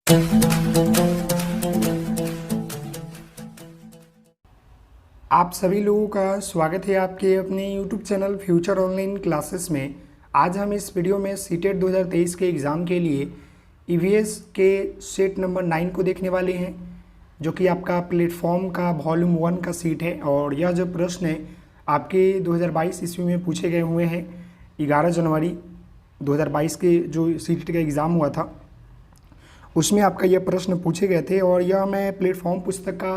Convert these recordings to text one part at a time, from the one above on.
आप सभी लोगों का स्वागत है आपके अपने YouTube channel future online classes में। आज हम इस वीडियो में सीटेट 2023 के एग्ज़ाम के लिए EVS के सेट नंबर 9 को देखने वाले हैं, जो कि आपका प्लेटफॉर्म का वॉल्यूम 1 का सीट है। और यह जो प्रश्न है आपके 2022 ईस्वी में पूछे गए हुए हैं। 11 जनवरी 2022 के जो सीटेट का एग्ज़ाम हुआ था उसमें आपका यह प्रश्न पूछे गए थे। और यह मैं प्लेटफॉर्म पुस्तक का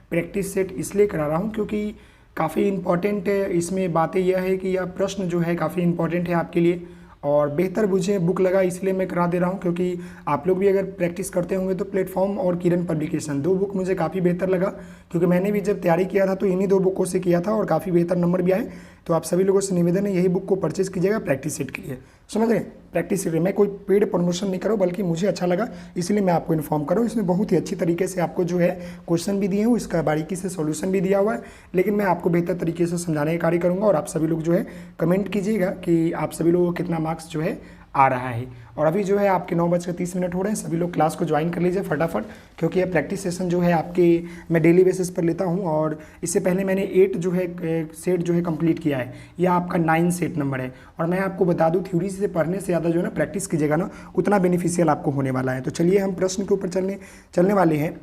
प्रैक्टिस सेट इसलिए करा रहा हूँ क्योंकि काफ़ी इम्पॉर्टेंट इसमें बातें यह है कि यह प्रश्न जो है काफ़ी इम्पॉर्टेंट है आपके लिए और बेहतर मुझे बुक लगा, इसलिए मैं करा दे रहा हूँ। क्योंकि आप लोग भी अगर प्रैक्टिस करते होंगे तो प्लेटफॉर्म और किरण पब्लिकेशन दो बुक मुझे काफ़ी बेहतर लगा, क्योंकि मैंने भी जब तैयारी किया था तो इन्हीं दो बुकों से किया था और काफ़ी बेहतर नंबर भी आए। तो आप सभी लोगों से निवेदन है यही बुक को परचेज कीजिएगा प्रैक्टिस सेट के लिए। समझ रहे, प्रैक्टिस सेट मैं कोई पेड प्रमोशन नहीं करूँ, बल्कि मुझे अच्छा लगा इसलिए मैं आपको इन्फॉर्म करूँ। इसमें बहुत ही अच्छी तरीके से आपको जो है क्वेश्चन भी दिए हूँ, इसका बारीकी से सॉल्यूशन भी दिया हुआ है, लेकिन मैं आपको बेहतर तरीके से समझाने का कार्य करूँगा। और आप सभी लोग जो है कमेंट कीजिएगा कि आप सभी लोगों को कितना मार्क्स जो है आ रहा है। और अभी जो है आपके 9:30 हो रहे हैं, सभी लोग क्लास को ज्वाइन कर लीजिए फटाफट, क्योंकि यह प्रैक्टिस सेशन जो है आपके मैं डेली बेसिस पर लेता हूं। और इससे पहले मैंने 8 जो है सेट जो है कंप्लीट किया है, यह आपका 9 सेट नंबर है। और मैं आपको बता दूं थ्योरी से पढ़ने से ज़्यादा जो है ना प्रैक्टिस कीजिएगा ना, उतना बेनिफिशियल आपको होने वाला है। तो चलिए हम प्रश्न के ऊपर चलने वाले हैं।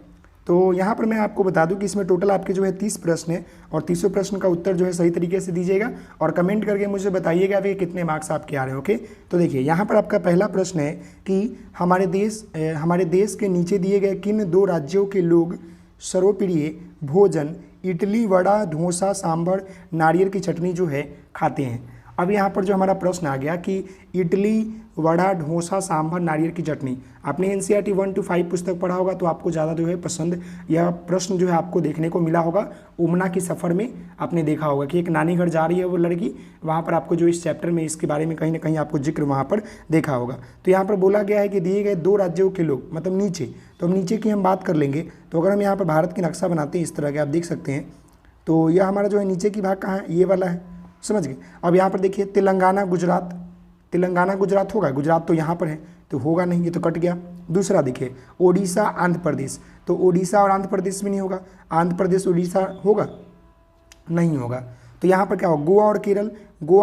तो यहाँ पर मैं आपको बता दूं कि इसमें टोटल आपके जो है 30 प्रश्न है और 30 प्रश्न का उत्तर जो है सही तरीके से दीजिएगा और कमेंट करके मुझे बताइएगा कि कितने मार्क्स आपके आ रहे हैं। ओके, तो देखिए यहाँ पर आपका पहला प्रश्न है कि हमारे देश के नीचे दिए गए किन 2 राज्यों के लोग सर्वप्रिय भोजन इडली, वड़ा, डोसा, सांभर, नारियल की चटनी जो है खाते हैं। अब यहाँ पर जो हमारा प्रश्न आ गया कि इडली, वड़ा, डोसा, सांभर, नारियल की चटनी, आपने NCERT 1 to 5 पुस्तक पढ़ा होगा तो आपको ज़्यादा जो है पसंद यह प्रश्न जो है आपको देखने को मिला होगा। उमना की सफ़र में आपने देखा होगा कि एक नानी घर जा रही है वो लड़की, वहाँ पर आपको जो इस चैप्टर में इसके बारे में कहीं ना कहीं आपको जिक्र वहाँ पर देखा होगा। तो यहाँ पर बोला गया है कि दिए गए 2 राज्यों के लोग, मतलब नीचे, तो हम नीचे की हम बात कर लेंगे। तो अगर हम यहाँ पर भारत की नक्शा बनाते हैं इस तरह के, आप देख सकते हैं, तो यह हमारा जो है नीचे की भाग कहाँ है, ये वाला है, समझ गए। अब यहाँ पर देखिए तेलंगाना गुजरात होगा, गुजरात तो यहाँ पर है तो होगा नहीं, ये तो कट गया। दूसरा देखिए ओडिशा आंध्र प्रदेश, तो ओडिशा और आंध्र प्रदेश भी नहीं होगा, आंध्र प्रदेश ओडिशा होगा नहीं होगा। तो यहाँ पर क्या होगा, गोवा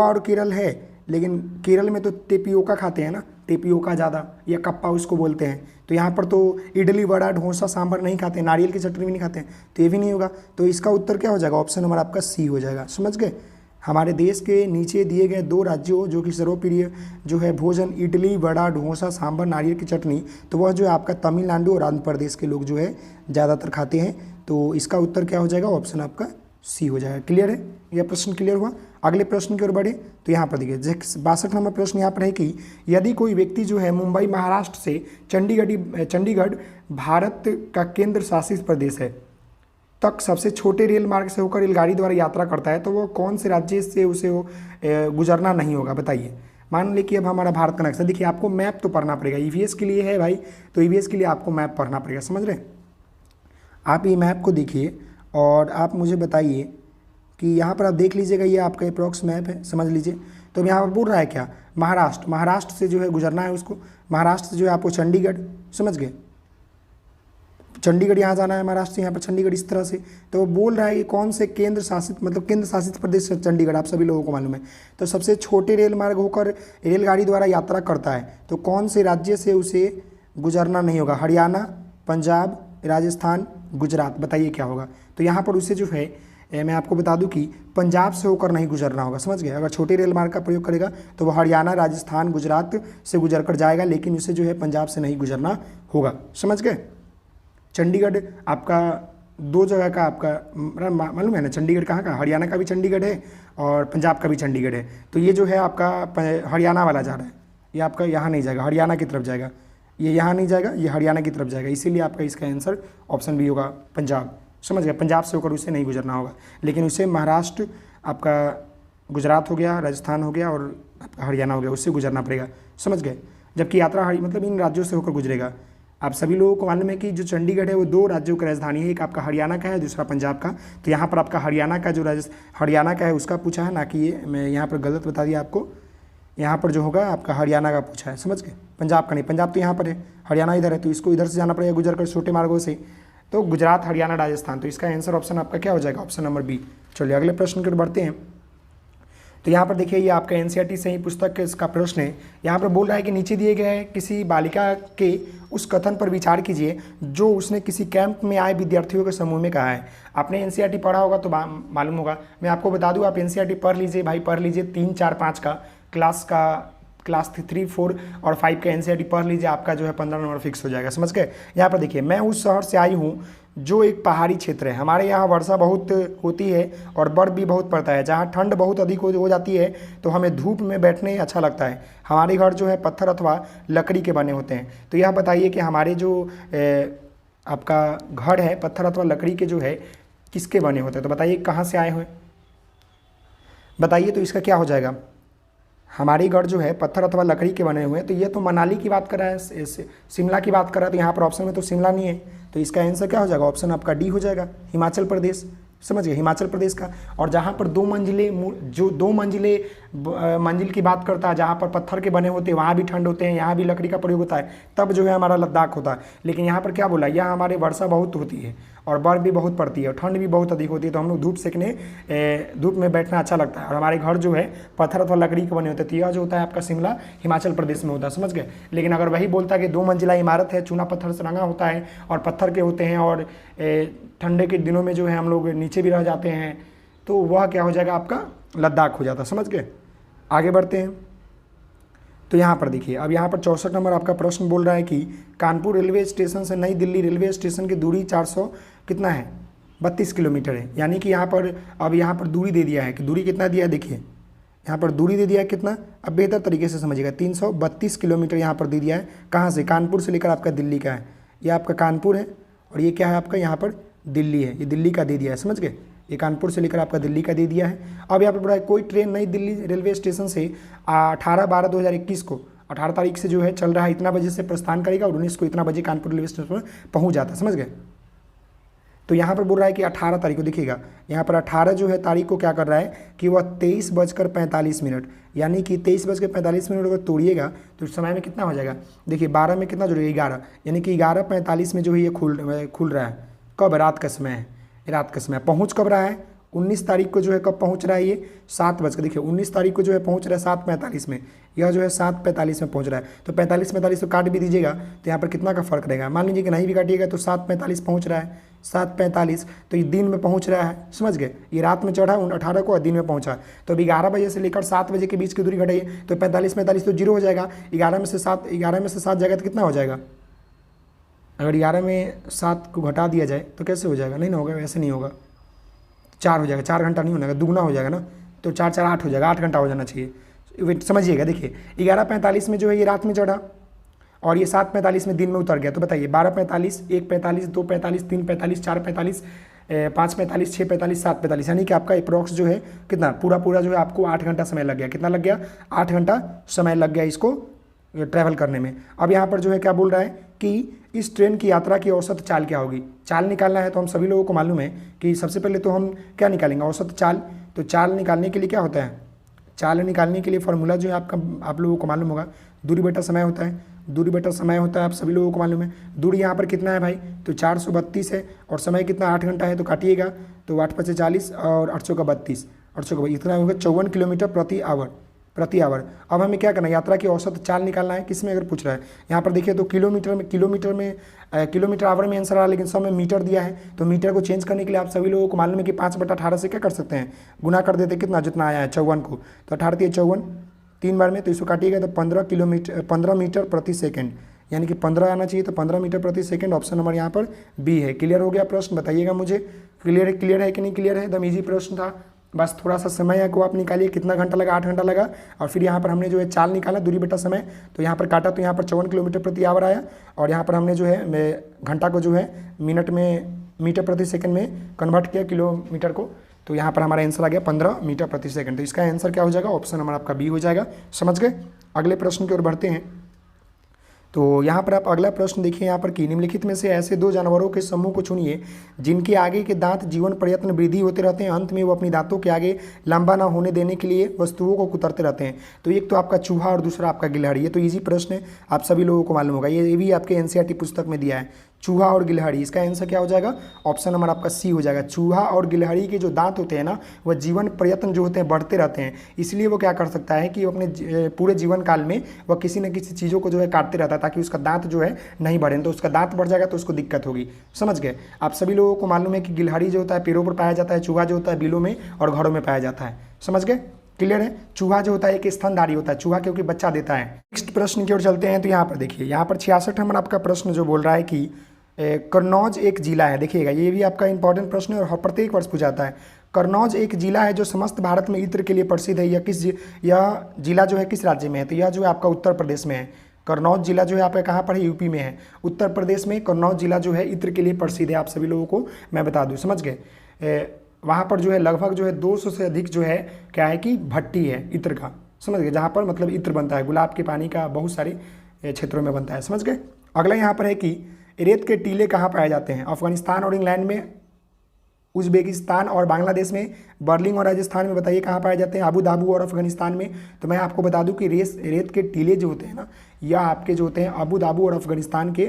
और केरल है, लेकिन केरल में तो टेपियोका खाते हैं ना, टेपियोका ज़्यादा, या कप्पा उसको बोलते हैं। तो यहाँ पर तो इडली, वड़ा, डोसा, सांभर नहीं खाते, नारियल की चटनी भी नहीं खाते हैं, तो ये भी नहीं होगा। तो इसका उत्तर क्या हो जाएगा, ऑप्शन नंबर आपका सी हो जाएगा। समझ गए, हमारे देश के नीचे दिए गए 2 राज्यों जो कि सर्वप्रिय जो है भोजन इडली, वड़ा, डोसा, सांभर, नारियल की चटनी, तो वह जो है आपका तमिलनाडु और आंध्र प्रदेश के लोग जो है ज़्यादातर खाते हैं। तो इसका उत्तर क्या हो जाएगा, ऑप्शन आपका सी हो जाएगा। क्लियर है, यह प्रश्न क्लियर हुआ। अगले प्रश्न की ओर बढ़े तो यहाँ पर देखिए 62 नंबर प्रश्न यहाँ पर है कि यदि कोई व्यक्ति जो है मुंबई महाराष्ट्र से चंडीगढ़ भारत का केंद्र शासित प्रदेश है तक सबसे छोटे रेल मार्ग से होकर रेलगाड़ी द्वारा यात्रा करता है, तो वो कौन से राज्य से उसे वो गुजरना नहीं होगा, बताइए। मान लीजिए कि अब हमारा भारत का नक्शा, देखिए आपको मैप तो पढ़ना पड़ेगा, EVS के लिए है भाई, तो EVS के लिए आपको मैप पढ़ना पड़ेगा, समझ रहे हैं। आप ये मैप को देखिए और आप मुझे बताइए कि यहाँ पर आप देख लीजिएगा, ये आपका अप्रॉक्स मैप है, समझ लीजिए। तो यहाँ पर बोल रहा है क्या, महाराष्ट्र से जो है गुजरना है उसको, महाराष्ट्र से जो है आपको चंडीगढ़, समझ गए, चंडीगढ़ यहाँ जाना है महाराष्ट्र से, यहाँ पर चंडीगढ़ इस तरह से। तो वो बोल रहा है कि कौन से केंद्र शासित प्रदेश से चंडीगढ़, आप सभी लोगों को मालूम है, तो सबसे छोटे रेल मार्ग होकर रेलगाड़ी द्वारा यात्रा करता है, तो कौन से राज्य से उसे गुजरना नहीं होगा, हरियाणा, पंजाब, राजस्थान, गुजरात, बताइए क्या होगा। तो यहाँ पर उसे जो है मैं आपको बता दूं कि पंजाब से होकर नहीं गुजरना होगा, समझ गए। अगर छोटे रेल मार्ग का प्रयोग करेगा तो वह हरियाणा, राजस्थान, गुजरात से गुजर कर जाएगा, लेकिन उसे जो है पंजाब से नहीं गुजरना होगा, समझ गए। चंडीगढ़ आपका 2 जगह का आपका मालूम है ना, चंडीगढ़ कहाँ का, हरियाणा का भी चंडीगढ़ है और पंजाब का भी चंडीगढ़ है। तो ये जो है आपका हरियाणा वाला जा रहा है, ये आपका यहाँ नहीं जाएगा, हरियाणा की तरफ जाएगा, ये यहाँ नहीं जाएगा, ये हरियाणा की तरफ जाएगा, इसीलिए आपका इसका आंसर ऑप्शन बी होगा पंजाब, समझ गया। पंजाब से होकर उसे नहीं गुजरना होगा, लेकिन उसे महाराष्ट्र, आपका गुजरात हो गया, राजस्थान हो गया और आपका हरियाणा हो गया, उससे गुजरना पड़ेगा, समझ गए। जबकि यात्रा मतलब इन राज्यों से होकर गुजरेगा। आप सभी लोगों को मालूम है कि जो चंडीगढ़ है वो 2 राज्यों की राजधानी है, एक आपका हरियाणा का है, दूसरा पंजाब का। तो यहाँ पर आपका हरियाणा का जो हरियाणा का है उसका पूछा है ना, कि ये मैं यहाँ पर गलत बता दिया आपको, यहाँ पर जो होगा आपका हरियाणा का पूछा है, समझ गए। पंजाब का नहीं, पंजाब तो यहाँ पर है, हरियाणा इधर है, तो इसको इधर से जाना पड़ेगा गुजर कर छोटे मार्गों से। तो गुजरात, हरियाणा, राजस्थान, तो इसका आंसर ऑप्शन आपका क्या हो जाएगा, ऑप्शन नंबर बी। चलिए अगले प्रश्न की ओर बढ़ते हैं। तो यहाँ पर देखिए ये आपका एनसीईआरटी से ही पुस्तक के इसका प्रश्न है। यहाँ पर बोल रहा है कि नीचे दिए गए किसी बालिका के उस कथन पर विचार कीजिए जो उसने किसी कैंप में आए विद्यार्थियों के समूह में कहा है। आपने एनसीईआरटी पढ़ा होगा तो मालूम होगा। मैं आपको बता दूँ, आप एनसीईआरटी पढ़ लीजिए भाई, पढ़ लीजिए 3, 4, 5 का क्लास 3, 4 और 5 का एनसीईआरटी पढ़ लीजिए, आपका जो है 15 नंबर फिक्स हो जाएगा, समझ गए। यहाँ पर देखिए, मैं उस शहर से आई हूँ जो एक पहाड़ी क्षेत्र है। हमारे यहाँ वर्षा बहुत होती है और बर्फ़ भी बहुत पड़ता है। जहाँ ठंड बहुत अधिक हो जाती है तो हमें धूप में बैठने अच्छा लगता है। हमारे घर जो है पत्थर अथवा लकड़ी के बने होते हैं। तो यह बताइए कि हमारे जो आपका घर है पत्थर अथवा लकड़ी के जो है किसके बने होते हैं। तो बताइए कहाँ से आए हुए, बताइए। तो इसका क्या हो जाएगा, हमारे घर जो है पत्थर अथवा लकड़ी के बने हुए हैं। तो ये तो मनाली की बात कर रहा है, शिमला की बात कर रहा है। तो यहाँ पर ऑप्शन में तो शिमला नहीं है, तो इसका आंसर क्या हो जाएगा, ऑप्शन आपका डी हो जाएगा, हिमाचल प्रदेश, समझ गए, हिमाचल प्रदेश का। और जहाँ पर 2 मंजिल की बात करता है, जहाँ पर पत्थर के बने होते हैं वहाँ भी ठंड होते हैं, यहाँ भी लकड़ी का प्रयोग होता है, तब जो है हमारा लद्दाख होता है। लेकिन यहाँ पर क्या बोला, यहाँ हमारे वर्षा बहुत होती है और बर्फ़ भी बहुत पड़ती है और ठंड भी बहुत अधिक होती है। तो हम लोग धूप में बैठना अच्छा लगता है। और हमारे घर जो है पत्थर अथवा लकड़ी के बने होते हैं। तो यह जो होता है आपका शिमला हिमाचल प्रदेश में होता है, समझ गए। लेकिन अगर वही बोलता है कि 2 मंजिला इमारत है, चूना पत्थर से रंगा होता है और पत्थर के होते हैं और ठंडे के दिनों में जो है हम लोग नीचे भी रह जाते हैं, तो वह क्या हो जाएगा, आपका लद्दाख हो जाता है, समझ गए। आगे बढ़ते हैं। तो यहाँ पर देखिए, अब यहाँ पर 64 नंबर आपका प्रश्न बोल रहा है कि कानपुर रेलवे स्टेशन से नई दिल्ली रेलवे स्टेशन की दूरी 400 कितना है, 32 किलोमीटर है। यानी कि यहाँ पर अब यहाँ पर दूरी दे दिया है कि दूरी कितना दिया है, देखिए यहाँ पर दूरी दे दिया है कितना, अब बेहतर तरीके से समझिएगा, 332 किलोमीटर यहाँ पर दे दिया है। कहाँ से, कानपुर से लेकर आपका दिल्ली का है। ये आपका कानपुर है और ये क्या है आपका यहाँ पर दिल्ली है, ये दिल्ली का दे दिया है, समझ गए। ये कानपुर से लेकर आपका दिल्ली का दे दिया है। अब यहाँ पर बोला है कोई ट्रेन नई दिल्ली रेलवे स्टेशन से 18/12/2021 को 18 तारीख से जो है चल रहा है, इतना बजे से प्रस्थान करेगा और 19 को इतना बजे कानपुर रेलवे स्टेशन पर पहुँच जाता है, समझ गए। तो यहाँ पर बोल रहा है कि 18 तारीख को, देखिएगा यहाँ पर 18 जो है तारीख को क्या कर रहा है कि वह 23:45, यानी कि 23:45 अगर तोड़िएगा तो समय में कितना हो जाएगा, देखिए 12 में कितना जुड़ेगा, 11, यानी कि 11:45 में जो है ये खुल रहा है। कब, रात का समय है, रात का समय। पहुँच कब रहा है, 19 तारीख को जो है कब पहुँच रहा है, ये 7 बज कर, देखिए 19 तारीख को जो है पहुँच रहा है 7:45 में, यह जो है 7:45 में पहुँच रहा है। तो 45 तो काट भी दीजिएगा तो यहाँ पर कितना का फर्क रहेगा, मान लीजिए कि नहीं भी काटिएगा तो 7:45 पहुँच रहा है, 7:45, तो ये दिन में पहुँच रहा है, समझ गए। ये रात में चढ़ा 18 को और दिन में पहुँचा। तो अब 11 बजे से लेकर 7 बजे के बीच की दूरी घटाइए तो 45 तो जीरो हो जाएगा। 11 में से 7 जाएगा तो कितना हो जाएगा, अगर 11 में 7 को घटा दिया जाए तो कैसे हो जाएगा, नहीं ना होगा, वैसे नहीं होगा, 4 हो जाएगा, 4 घंटा नहीं होगा, दुगना हो जाएगा ना, तो 4 4 8 हो जाएगा, 8 घंटा हो जाना चाहिए। समझिएगा, देखिए 11:45 में जो है ये रात में चढ़ा और ये 7:45 में दिन में उतर गया। तो बताइए 12:45, 1:45, 2:45, 3:45, 4:45, 5:45, 6:45, 7:45, यानी कि आपका अप्रॉक्स जो है कितना पूरा जो है आपको 8 घंटा समय लग गया। कितना लग गया, 8 घंटा समय लग गया इसको ट्रैवल करने में। अब यहाँ पर जो है क्या बोल रहा है कि इस ट्रेन की यात्रा की औसत चाल क्या होगी। चाल निकालना है तो हम सभी लोगों को मालूम है कि सबसे पहले तो हम क्या निकालेंगे, औसत चाल। तो चाल निकालने के लिए क्या होता है, चाल निकालने के लिए फॉर्मूला जो है आप लोगों को मालूम होगा, दूरी बटा समय होता है। दूरी बटा समय होता है, आप सभी लोगों को मालूम है। दूरी यहाँ पर कितना है भाई, तो 432 है और समय कितना 8 घंटा है, तो काटिएगा तो 8×5 = 40 और 800 का 32, 800 का इतना होगा 54 किलोमीटर प्रति आवर। अब हमें क्या करना है, यात्रा की औसत चाल निकालना है। किस में अगर पूछ रहा है, यहाँ पर देखिए तो किलोमीटर आवर में आंसर आ रहा है, लेकिन सब में मीटर दिया है। तो मीटर को चेंज करने के लिए आप सभी लोगों को मालूम है कि 5/18 से क्या कर सकते हैं, गुना कर देते, कितना जितना आया है 54 को, तो 18 × 54 3 बार में, तो इसको काटिएगा तो 15 मीटर प्रति सेकेंड, यानी कि 15 आना चाहिए, तो 15 मीटर प्रति सेकेंड। ऑप्शन नंबर यहाँ पर बी है। क्लियर हो गया प्रश्न, बताइएगा मुझे क्लियर है कि नहीं क्लियर है। एकदम ईजी प्रश्न था, बस थोड़ा सा समय को आप निकालिए, कितना घंटा लगा, 8 घंटा लगा। और फिर यहाँ पर हमने जो है चाल निकाला, दूरी बटा समय, तो यहाँ पर काटा तो यहाँ पर 54 किलोमीटर प्रति आवर आया। और यहाँ पर हमने जो है घंटा को जो है मिनट में मीटर प्रति सेकंड में कन्वर्ट किया किलोमीटर को, तो यहाँ पर हमारा आंसर आ गया 15 मीटर प्रति सेकंड। तो इसका आंसर क्या हो जाएगा, ऑप्शन नंबर आपका बी हो जाएगा। समझ गए। अगले प्रश्न की ओर बढ़ते हैं। तो यहाँ पर आप अगला प्रश्न देखिए यहाँ पर कि निम्नलिखित में से ऐसे दो जानवरों के समूह को चुनिए जिनके आगे के दांत जीवन प्रयत्न वृद्धि होते रहते हैं, अंत में वो अपनी दांतों के आगे लंबा ना होने देने के लिए वस्तुओं को कुतरते रहते हैं। तो एक तो आपका चूहा और दूसरा आपका गिलहरी। ये तो इजी प्रश्न है, आप सभी लोगों को मालूम होगा, ये भी आपके एनसीईआरटी पुस्तक में दिया है, चूहा और गिलहरी। इसका आंसर क्या हो जाएगा? ऑप्शन नंबर आपका सी हो जाएगा। चूहा और गिलहरी के जो दांत होते हैं ना, वह जीवन प्रयत्न जो होते हैं बढ़ते रहते हैं, इसलिए वो क्या कर सकता है कि वो अपने पूरे जीवन काल में वह किसी न किसी चीज़ों को जो है काटते रहता है ताकि उसका दांत जो है नहीं बढ़े। तो उसका दांत बढ़ जाएगा तो उसको दिक्कत होगी। समझ गए? आप सभी लोगों को मालूम है कि गिलहरी जो होता है पेड़ों पर पाया जाता है, चूहा जो होता है बिलों में और घरों में पाया जाता है। समझ गए? क्लियर है? चूहा जो होता है एक स्तनधारी होता है, चूहा क्योंकि बच्चा देता है। नेक्स्ट प्रश्न की ओर चलते हैं। तो यहाँ पर देखिए, यहाँ पर 66 नंबर आपका प्रश्न जो बोल रहा है कि कन्नौज एक जिला है। देखिएगा, ये भी आपका इंपॉर्टेंट प्रश्न है और प्रत्येक वर्ष पूछा जाता है। कन्नौज एक जिला है जो समस्त भारत में इत्र के लिए प्रसिद्ध है। यह जिला जो है किस राज्य में है? तो यह जो है आपका उत्तर प्रदेश में है। कन्नौज जिला जो है आपका कहाँ पर है? यूपी में है। उत्तर प्रदेश में कन्नौज जिला जो है इत्र के लिए प्रसिद्ध है। आप सभी लोगों को मैं बता दूँ। समझ गए? वहाँ पर जो है लगभग जो है 200 से अधिक जो है क्या है कि भट्टी है इत्र का। समझ गए? जहाँ पर मतलब इत्र बनता है, गुलाब के पानी का बहुत सारे क्षेत्रों में बनता है। समझ गए? अगला यहाँ पर है कि रेत के टीले कहाँ पाए जाते हैं? अफगानिस्तान और इंग्लैंड में, उज्बेकिस्तान और बांग्लादेश में, बर्लिन और राजस्थान में। बताइए कहाँ पाए जाते हैं? अबू धाबी और अफगानिस्तान में। तो मैं आपको बता दूं कि रेत के टीले जो होते हैं ना, यह आपके जो होते हैं अबू धाबी और अफगानिस्तान के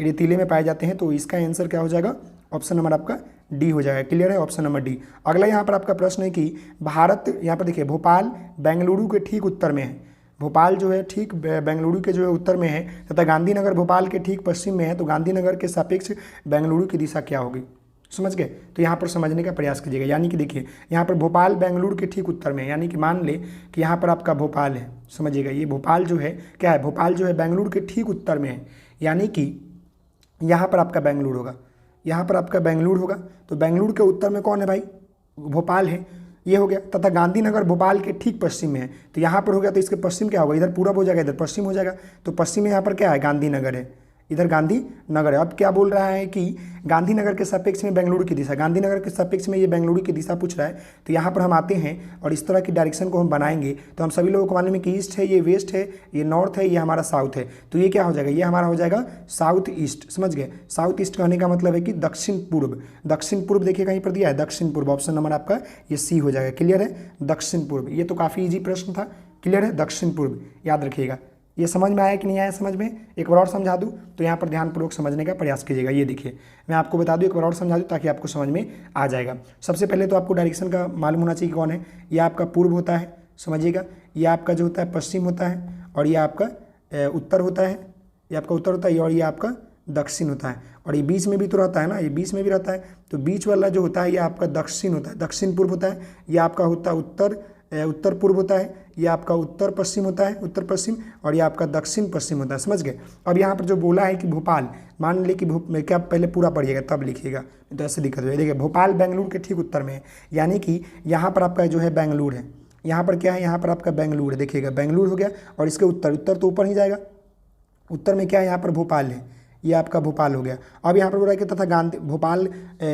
रेतीले में पाए जाते हैं। तो इसका आंसर क्या हो जाएगा? ऑप्शन नंबर आपका डी हो जाएगा। क्लियर है? Option number D. अगला यहाँ पर आपका प्रश्न है कि भारत, यहाँ पर देखिए, भोपाल बेंगलुरु के ठीक उत्तर में है। भोपाल जो है ठीक बेंगलुरु के जो है उत्तर में है, तथा गांधीनगर भोपाल के ठीक पश्चिम में है। तो गांधीनगर के सापेक्ष बेंगलुरु की दिशा क्या होगी? समझ गए? तो यहाँ पर समझने का प्रयास कीजिएगा। यानी कि देखिए, यहाँ पर भोपाल बेंगलुरु के ठीक उत्तर में है। यानी कि मान ले कि यहाँ पर आपका भोपाल है। समझिएगा, ये भोपाल जो है क्या है? भोपाल जो है बेंगलुरु के ठीक उत्तर में है। यानी कि यहाँ पर आपका बेंगलुरु होगा, यहाँ पर आपका बेंगलुरु होगा। तो बेंगलुरु के उत्तर में कौन है भाई? भोपाल है। ये हो गया। तथा गांधीनगर भोपाल के ठीक पश्चिम में है। तो यहाँ पर हो गया, तो इसके पश्चिम क्या होगा? इधर पूरब हो जाएगा, इधर पश्चिम हो जाएगा। तो पश्चिम में यहाँ पर क्या है? गांधीनगर है, इधर गांधीनगर है। अब क्या बोल रहा है कि गांधीनगर के सापेक्ष में बेंगलुरु की दिशा, गांधीनगर के सापेक्ष में ये बेंगलुरु की दिशा पूछ रहा है। तो यहाँ पर हम आते हैं और इस तरह की डायरेक्शन को हम बनाएंगे। तो हम सभी लोगों को मालूम है कि ईस्ट है, ये वेस्ट है, ये नॉर्थ है, ये हमारा साउथ है। तो ये क्या हो जाएगा? ये हमारा हो जाएगा साउथ ईस्ट। समझ गए? साउथ ईस्ट कहने का मतलब है कि दक्षिण पूर्व। दक्षिण पूर्व देखिए कहीं पर दिया है, दक्षिण पूर्व। ऑप्शन नंबर आपका ये सी हो जाएगा। क्लियर है? दक्षिण पूर्व। ये तो काफ़ी ईजी प्रश्न था। क्लियर है? दक्षिण पूर्व याद रखिएगा। ये समझ में आया कि नहीं आया? समझ में एक बार और समझा दूं तो यहाँ पर ध्यानपूर्वक समझने का प्रयास कीजिएगा। ये देखिए, मैं आपको बता दूं, एक बार और समझा दूं ताकि आपको समझ में आ जाएगा। सबसे पहले तो आपको डायरेक्शन का मालूम होना चाहिए कौन है। ये आपका पूर्व होता है, समझिएगा। ये आपका जो होता है पश्चिम होता है, और ये आपका उत्तर होता है, ये आपका उत्तर होता है, और ये आपका दक्षिण होता है। और ये बीच में भी तो रहता है ना, ये बीच में भी रहता है। तो बीच वाला जो होता है ये आपका दक्षिण होता है, दक्षिण पूर्व होता है। ये आपका होता है उत्तर पूर्व होता है। ये आपका उत्तर पश्चिम होता है, उत्तर पश्चिम। और ये आपका दक्षिण पश्चिम होता है। समझ गए? अब यहाँ पर जो बोला है कि भोपाल, मान ले कि क्या, पहले पूरा पढ़िएगा तब लिखिएगा, तो ऐसे दिक्कत हो। देखिए, भोपाल बेंगलुरु के ठीक उत्तर में है। यानी कि यहाँ पर आपका जो है बेंगलुरु है, यहाँ पर क्या है? यहाँ पर आपका बेंगलुरु है। देखिएगा, बेंगलुरु हो गया। और इसके उत्तर तो ऊपर ही जाएगा। उत्तर में क्या है? यहाँ पर भोपाल है, ये आपका भोपाल हो गया। अब यहाँ पर बोला कि तथा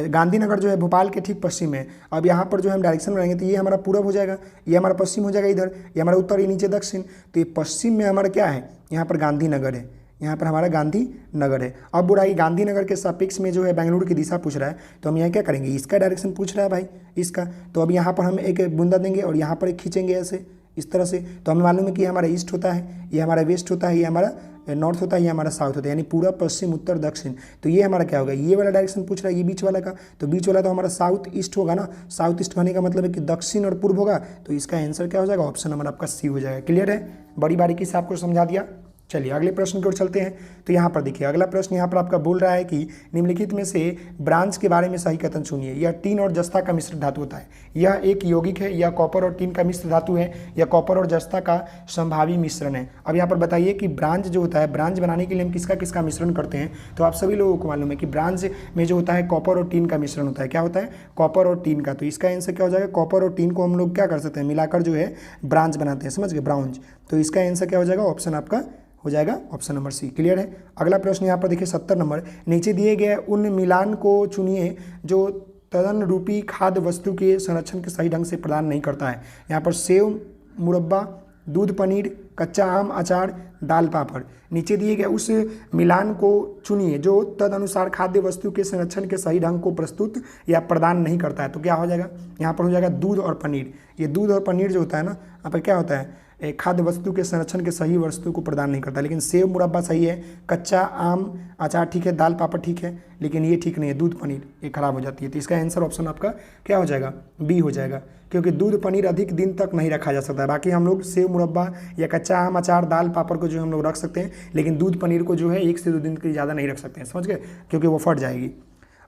गांधीनगर जो है भोपाल के ठीक पश्चिम में। अब यहाँ पर जो हम डायरेक्शन बनाएंगे तो ये हमारा पूरब हो जाएगा, ये हमारा पश्चिम हो जाएगा इधर, ये हमारा उत्तर, ये नीचे दक्षिण। तो ये पश्चिम में हमारा क्या है? यहाँ पर गांधीनगर है, यहाँ पर हमारा गांधीनगर है। अब बुरा ही गांधीनगर के सापेक्ष में जो है बेंगलुरु की दिशा पूछ रहा है। तो हम यहाँ क्या करेंगे? इसका डायरेक्शन पूछ रहा है भाई, इसका। तो अब यहाँ पर हम एक बूंदा देंगे और यहाँ पर एक खींचेंगे ऐसे, इस तरह से। तो हमें मालूम है कि हमारा ईस्ट होता है, ये हमारा वेस्ट होता है, ये हमारा नॉर्थ होता है, ये हमारा साउथ होता है। यानी पूरा पश्चिम उत्तर दक्षिण। तो ये हमारा क्या होगा? ये वाला डायरेक्शन पूछ रहा है, ये बीच वाला का। तो बीच वाला तो हमारा साउथ ईस्ट होगा ना। साउथ ईस्ट होने का मतलब है कि दक्षिण और पूर्व होगा। तो इसका आंसर क्या हो जाएगा? ऑप्शन नंबर आपका सी हो जाएगा। क्लियर है? बड़ी बारीकी से आपको समझा दिया। चलिए अगले प्रश्न की ओर चलते हैं। तो यहाँ पर देखिए, अगला प्रश्न यहाँ पर आपका बोल रहा है कि निम्नलिखित में से ब्रांज के बारे में सही कथन चुनिए। यह टीन और जस्ता का मिश्र धातु होता है। यह एक यौगिक है, यह कॉपर और टीन का मिश्र धातु है, यह कॉपर और जस्ता का संभावी मिश्रण है। अब यहाँ पर बताइए कि ब्रांज जो होता है, ब्रांज बनाने के लिए हम किसका किसका मिश्रण करते हैं? तो आप सभी लोगों को मालूम है कि ब्रांज में जो होता है कॉपर और टीन का मिश्रण होता है। क्या होता है? कॉपर और टीन का। तो इसका आंसर क्या हो जाएगा? कॉपर और टीन को हम लोग क्या कर सकते हैं? मिलाकर जो है ब्रांज बनाते हैं। समझ गए? ब्राउंज। तो इसका आंसर क्या हो जाएगा? ऑप्शन आपका हो जाएगा ऑप्शन नंबर सी। क्लियर है? अगला प्रश्न यहाँ पर देखिए 70 नंबर। नीचे दिए गए उन मिलान को चुनिए जो तदन रूपी खाद्य वस्तु के संरक्षण के सही ढंग से प्रदान नहीं करता है। यहाँ पर सेव, मुरब्बा, दूध, पनीर, कच्चा आम, अचार, दाल पापड़। नीचे दिए गए उस मिलान को चुनिए जो तदनुसार खाद्य वस्तु के संरक्षण के सही ढंग को प्रस्तुत या प्रदान नहीं करता है। तो क्या हो जाएगा, यहाँ पर हो जाएगा दूध और पनीर। ये दूध और पनीर जो होता है ना, यहाँ पर क्या होता है, खाद्य वस्तु के संरक्षण के सही वस्तु को प्रदान नहीं करता। लेकिन सेव मुरब्बा सही है, कच्चा आम अचार ठीक है, दाल पापड़ ठीक है, लेकिन ये ठीक नहीं है, दूध पनीर ये खराब हो जाती है। तो इसका आंसर ऑप्शन आपका क्या हो जाएगा, बी हो जाएगा, क्योंकि दूध पनीर अधिक दिन तक नहीं रखा जा सकता है। बाकी हम लोग सेव मुरब्बा या कच्चा आम अचार दाल पापड़ को जो हम लोग रख सकते हैं, लेकिन दूध पनीर को जो है 1 से 2 दिन के ज़्यादा नहीं रख सकते हैं, समझ गए, क्योंकि वो फट जाएगी।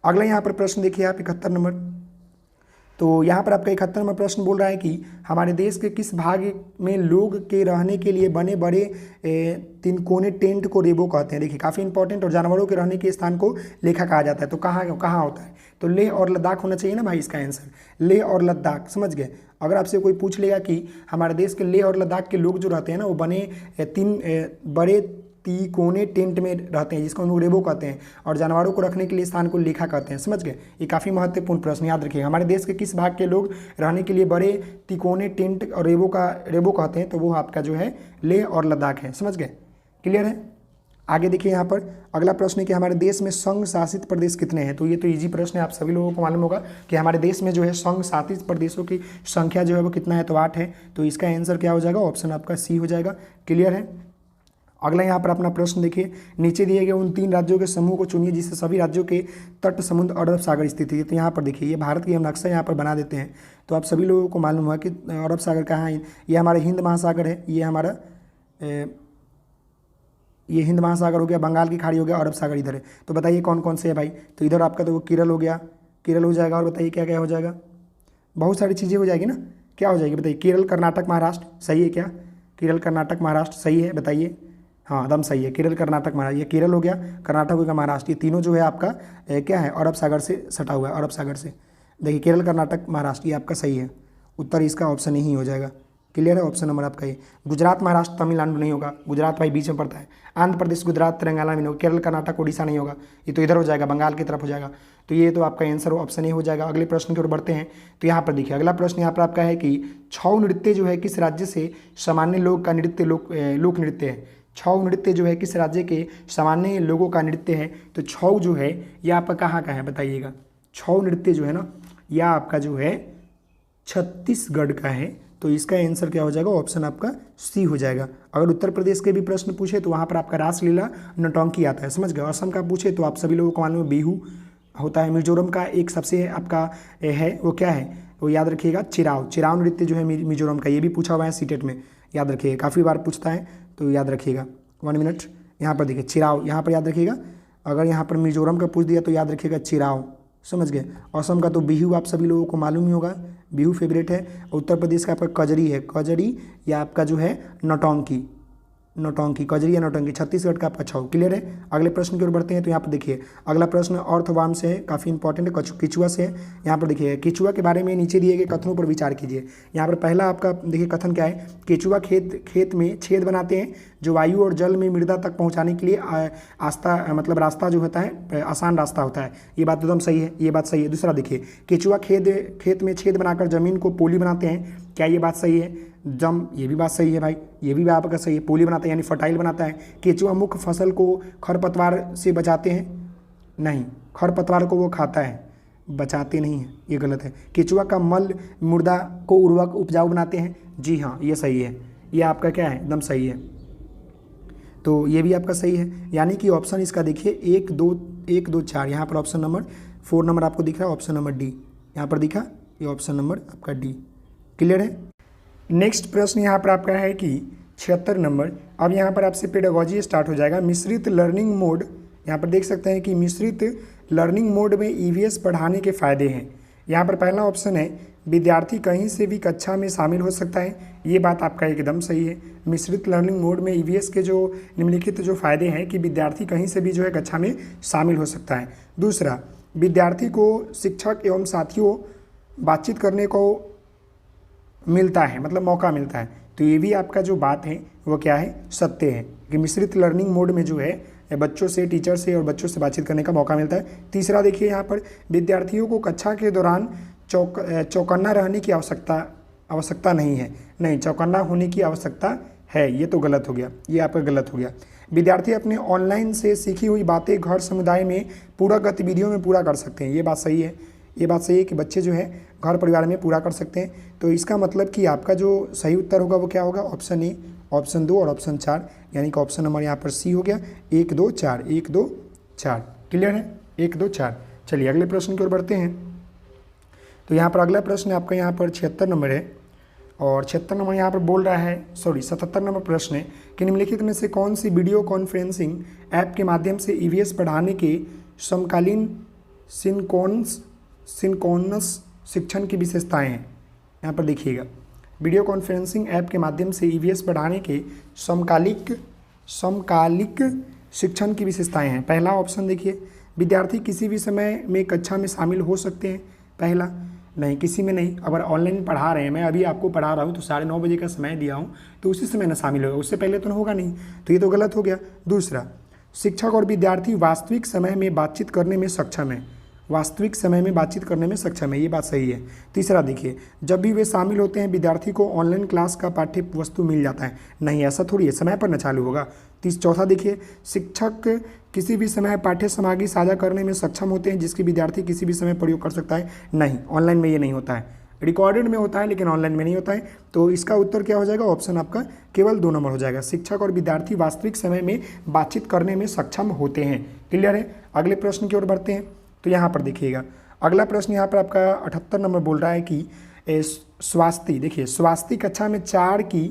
अगला यहाँ पर प्रश्न देखिए आप 71 नंबर। तो यहाँ पर आपका 71 नंबर प्रश्न बोल रहा है कि हमारे देश के किस भाग में लोग के रहने के लिए बने बड़े 3 कोने टेंट को रेबो कहते हैं। देखिए काफ़ी इंपॉर्टेंट, और जानवरों के रहने के स्थान को लेखा कहा जाता है। तो कहाँ होता है, तो लेह और लद्दाख होना चाहिए ना भाई इसका आंसर, लेह और लद्दाख, समझ गए। अगर आपसे कोई पूछ लेगा कि हमारे देश के लेह और लद्दाख के लोग जो रहते हैं ना, वो बने 3 बड़े तिकोने टेंट में रहते हैं, जिसको हम लोग रेबो कहते हैं, और जानवरों को रखने के लिए स्थान को लेखा कहते हैं, समझ गए। ये काफ़ी महत्वपूर्ण प्रश्न, याद रखिएगा। हमारे देश के किस भाग के लोग रहने के लिए बड़े तिकोने टेंट और रेबो कहते हैं, तो वो आपका जो है लेह और लद्दाख है, समझ गए, क्लियर है। आगे देखिए यहाँ पर अगला प्रश्न है कि हमारे देश में संघ शासित प्रदेश कितने हैं। तो ये तो इजी प्रश्न है, आप सभी लोगों को मालूम होगा कि हमारे देश में जो है संघ शासित प्रदेशों की संख्या जो है वो कितना है, तो 8 है। तो इसका आंसर क्या हो जाएगा, ऑप्शन आपका सी हो जाएगा, क्लियर है। अगला यहाँ पर अपना प्रश्न देखिए, नीचे दिए गए उन 3 राज्यों के समूह को चुनिए जिससे सभी राज्यों के तट समुद्र अरब सागर स्थित है। तो यहाँ पर देखिए ये भारत की हम नक्शा यहाँ पर बना देते हैं, तो आप सभी लोगों को मालूम हुआ कि अरब सागर कहाँ है। ये हमारा हिंद महासागर है, ये हमारा ये हिंद महासागर हो गया, बंगाल की खाड़ी हो गया, अरब सागर इधर है। तो बताइए कौन कौन से है भाई, तो इधर आपका तो वो केरल हो गया, केरल हो जाएगा, और बताइए क्या क्या हो जाएगा, बहुत सारी चीज़ें हो जाएगी ना, क्या हो जाएगी बताइए, केरल कर्नाटक महाराष्ट्र सही है क्या, केरल कर्नाटक महाराष्ट्र सही है, बताइए। हाँ एकदम सही है, केरल कर्नाटक महाराष्ट्र, ये केरल हो गया, कर्नाटक हो गया, महाराष्ट्र, ये तीनों जो है आपका क्या है, अरब सागर से सटा हुआ है, अरब सागर से। देखिए केरल कर्नाटक महाराष्ट्र ये आपका सही है, उत्तर इसका ऑप्शन ही हो जाएगा, क्लियर है। ऑप्शन नंबर आपका ये। गुजरात महाराष्ट्र तमिलनाडु नहीं होगा, गुजरात भाई बीच में पड़ता है। आंध्र प्रदेश गुजरात तेलंगाना में नहीं होगा, केरल कर्नाटक उड़ीसा नहीं होगा, ये तो इधर हो जाएगा, बंगाल की तरफ हो जाएगा। तो ये तो आपका आंसर ऑप्शन ए हो जाएगा। अगले प्रश्न की ओर बढ़ते हैं। तो यहाँ पर देखिए अगला प्रश्न यहाँ पर आपका है कि छऊ नृत्य जो है किस राज्य से सामान्य लोग का नृत्य लोक नृत्य है। छऊ नृत्य जो है किस राज्य के सामान्य लोगों का नृत्य है। तो छऊ जो है यह आपका कहाँ का है बताइएगा। छऊ नृत्य जो है ना यह आपका जो है छत्तीसगढ़ का है। तो इसका आंसर क्या हो जाएगा, ऑप्शन आपका सी हो जाएगा। अगर उत्तर प्रदेश के भी प्रश्न पूछे तो वहाँ पर आपका रासलीला नौटंकी आता है, समझ गए। असम का पूछे तो आप सभी लोगों को मालूम है बिहू होता है। मिजोरम का एक सबसे आपका है वो क्या है, वो याद रखिएगा चिराव। चिराव नृत्य जो है मिजोरम का, ये भी पूछा हुआ है सीटेट में, याद रखिएगा, काफ़ी बार पूछता है तो याद रखिएगा। 1 मिनट, यहाँ पर देखिए चिराव, यहाँ पर याद रखिएगा। अगर यहाँ पर मिजोरम का पूछ दिया तो याद रखिएगा चिराव, समझ गए। असम का तो बिहू आप सभी लोगों को मालूम ही होगा, बिहू फेवरेट है। उत्तर प्रदेश का आपका कजरी है, कजरी या आपका जो है नौटंकी, नौटंकी, कजरी या नौटंकी। छत्तीसगढ़ का आपका छऊ, क्लियर है। अगले प्रश्न की ओर बढ़ते हैं। तो यहाँ पर देखिए अगला प्रश्न अर्थवार्म से है, काफ़ी इंपॉर्टेंट है, केचुआ से है। यहाँ पर देखिए केचुआ के बारे में नीचे दिए गए कथनों पर विचार कीजिए। यहाँ पर पहला आपका देखिए कथन क्या है, केचुआ खेत में छेद बनाते हैं जो वायु और जल में मृदा तक पहुँचाने के लिए रास्ता जो होता है आसान रास्ता होता है। ये बात एकदम सही है, ये बात सही है। दूसरा देखिए केचुआ खेत में छेद बनाकर जमीन को पोली बनाते हैं, क्या ये बात सही है। ये भी बात सही है भाई, ये भी बात आपका सही है, पोली बनाता है यानी फर्टाइल बनाता है। केचुआ मुख्य फसल को खरपतवार से बचाते हैं, नहीं, खरपतवार को वो खाता है, बचाते नहीं है, ये गलत है। केचुआ का मल मृदा को उर्वरक उपजाऊ बनाते हैं, जी हाँ ये सही है, ये आपका क्या है एकदम सही है। तो ये भी आपका सही है, यानी कि ऑप्शन इसका देखिए 1 2 4, यहाँ पर ऑप्शन नंबर 4 नंबर आपको दिख रहा है, ऑप्शन नंबर डी यहाँ पर दिखा, ये ऑप्शन नंबर आपका डी, क्लियर है। नेक्स्ट प्रश्न यहाँ पर आपका है कि 76 नंबर। अब यहाँ पर आपसे पेडागोजी स्टार्ट हो जाएगा। मिश्रित लर्निंग मोड, यहाँ पर देख सकते हैं कि मिश्रित लर्निंग मोड में ईवीएस पढ़ाने के फ़ायदे हैं। यहाँ पर पहला ऑप्शन है विद्यार्थी कहीं से भी कक्षा में शामिल हो सकता है, ये बात आपका एकदम सही है। मिश्रित लर्निंग मोड में ईवीएस के जो निम्नलिखित जो फ़ायदे हैं कि विद्यार्थी कहीं से भी जो है कक्षा में शामिल हो सकता है। दूसरा, विद्यार्थी को शिक्षक एवं साथियों बातचीत करने को मिलता है, मतलब मौका मिलता है। तो ये भी आपका जो बात है वो क्या है, सत्य है कि मिश्रित लर्निंग मोड में जो है बच्चों से, टीचर से और बच्चों से बातचीत करने का मौका मिलता है। तीसरा देखिए यहाँ पर विद्यार्थियों को कक्षा के दौरान चौकन्ना रहने की आवश्यकता नहीं है, नहीं चौकन्ना होने की आवश्यकता है, ये तो गलत हो गया, ये आपका गलत हो गया। विद्यार्थी अपने ऑनलाइन से सीखी हुई बातें घर समुदाय में पूरा गतिविधियों में पूरा कर सकते हैं, ये बात सही है। ये बात सही है कि बच्चे जो है घर परिवार में पूरा कर सकते हैं। तो इसका मतलब कि आपका जो सही उत्तर होगा वो क्या होगा, ऑप्शन ए, ऑप्शन 2 और ऑप्शन 4, यानी कि ऑप्शन नंबर यहाँ पर सी हो गया, 1 2 4, 1 2 4। क्लियर है, 1 2 4। चलिए अगले प्रश्न की ओर बढ़ते हैं। तो यहाँ पर अगला प्रश्न आपका यहाँ पर 76 नंबर है, और 76 नंबर यहाँ पर बोल रहा है, 77 नंबर प्रश्न है कि निम्नलिखित में से कौन सी वीडियो कॉन्फ्रेंसिंग ऐप के माध्यम से ईवीएस पढ़ाने के समकालीन सिंक्रोनस शिक्षण की विशेषताएं हैं। यहाँ पर देखिएगा, वीडियो कॉन्फ्रेंसिंग ऐप के माध्यम से ईवीएस पढ़ाने के समकालिक शिक्षण की विशेषताएं हैं। पहला ऑप्शन देखिए, विद्यार्थी किसी भी समय में कक्षा में शामिल हो सकते हैं। पहला, नहीं, किसी में नहीं। अगर ऑनलाइन पढ़ा रहे हैं, मैं अभी आपको पढ़ा रहा हूँ तो 9:30 बजे का समय दिया हूँ, तो उसी समय ना शामिल होगा, उससे पहले तो होगा नहीं, तो ये तो गलत हो गया। दूसरा, शिक्षक और विद्यार्थी वास्तविक समय में बातचीत करने में सक्षम है, वास्तविक समय में बातचीत करने में सक्षम है, ये बात सही है। तीसरा देखिए, जब भी वे शामिल होते हैं विद्यार्थी को ऑनलाइन क्लास का पाठ्य वस्तु मिल जाता है। नहीं, ऐसा थोड़ी है, समय पर न चालू होगा। चौथा देखिए, शिक्षक किसी भी समय पाठ्य सामग्री साझा करने में सक्षम होते हैं जिसकी विद्यार्थी किसी भी समय प्रयोग कर सकता है। नहीं, ऑनलाइन में ये नहीं होता है, रिकॉर्डेड में होता है लेकिन ऑनलाइन में नहीं होता है। तो इसका उत्तर क्या हो जाएगा, ऑप्शन आपका केवल 2 नंबर हो जाएगा, शिक्षक और विद्यार्थी वास्तविक समय में बातचीत करने में सक्षम होते हैं। क्लियर है, अगले प्रश्न की ओर बढ़ते हैं। तो यहाँ पर देखिएगा, अगला प्रश्न यहाँ पर आपका 78 नंबर बोल रहा है कि स्वास्थ्य, देखिए स्वास्थ्य कक्षा में 4 की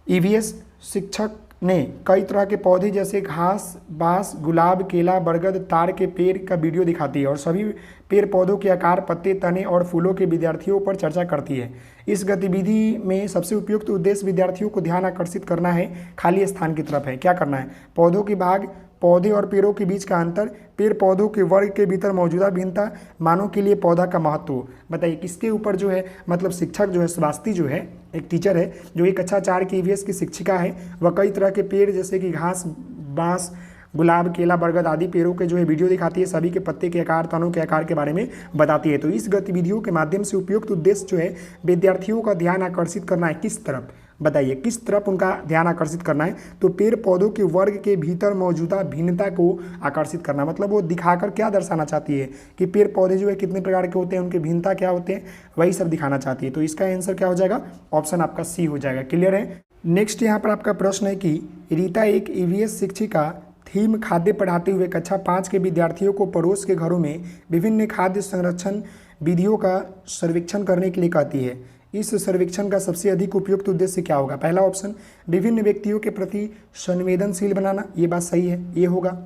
ईवीएस शिक्षक ने कई तरह के पौधे जैसे घास, बांस, गुलाब, केला, बरगद, ताड़ के पेड़ का वीडियो दिखाती है और सभी पेड़ पौधों के आकार, पत्ते, तने और फूलों के विद्यार्थियों पर चर्चा करती है। इस गतिविधि में सबसे उपयुक्त उद्देश्य विद्यार्थियों को ध्यान आकर्षित करना है, खाली स्थान की तरफ है। क्या करना है, पौधों के भाग, पौधे और पेड़ों के बीच का अंतर, पेड़ पौधों के वर्ग के भीतर मौजूदा भिन्नता, मानव के लिए पौधा का महत्व। बताइए किसके ऊपर जो है, मतलब शिक्षक जो है, स्वास्थ्य जो है, एक टीचर है जो एक कक्षा 4 की ईवीएस की शिक्षिका है, वह कई तरह के पेड़ जैसे कि घास, बांस, गुलाब, केला, बरगद आदि पेड़ों के जो है वीडियो दिखाती है, सभी के पत्ते के आकार, तनों के आकार के बारे में बताती है। तो इस गतिविधियों के माध्यम से उपयुक्त उद्देश्य जो है विद्यार्थियों का ध्यान आकर्षित करना है। किस तरफ, बताइए किस तरफ उनका ध्यान आकर्षित करना है, तो पेड़ पौधों के वर्ग के भीतर मौजूदा भिन्नता को आकर्षित करना। मतलब वो दिखाकर क्या दर्शाना चाहती है कि पेड़ पौधे जो है कितने प्रकार के होते हैं, उनके भिन्नता क्या होते हैं, वही सब दिखाना चाहती है। तो इसका आंसर क्या हो जाएगा, ऑप्शन आपका सी हो जाएगा। क्लियर है। नेक्स्ट यहाँ पर आपका प्रश्न है कि रीता एक ईवीएस शिक्षिका थीम खाद्य पढ़ाते हुए कक्षा 5 के विद्यार्थियों को पड़ोस के घरों में विभिन्न खाद्य संरक्षण विधियों का सर्वेक्षण करने के लिए कहती है। इस सर्वेक्षण का सबसे अधिक उपयुक्त उद्देश्य क्या होगा। पहला ऑप्शन, विभिन्न व्यक्तियों के प्रति संवेदनशील बनाना, ये बात सही है, ये होगा।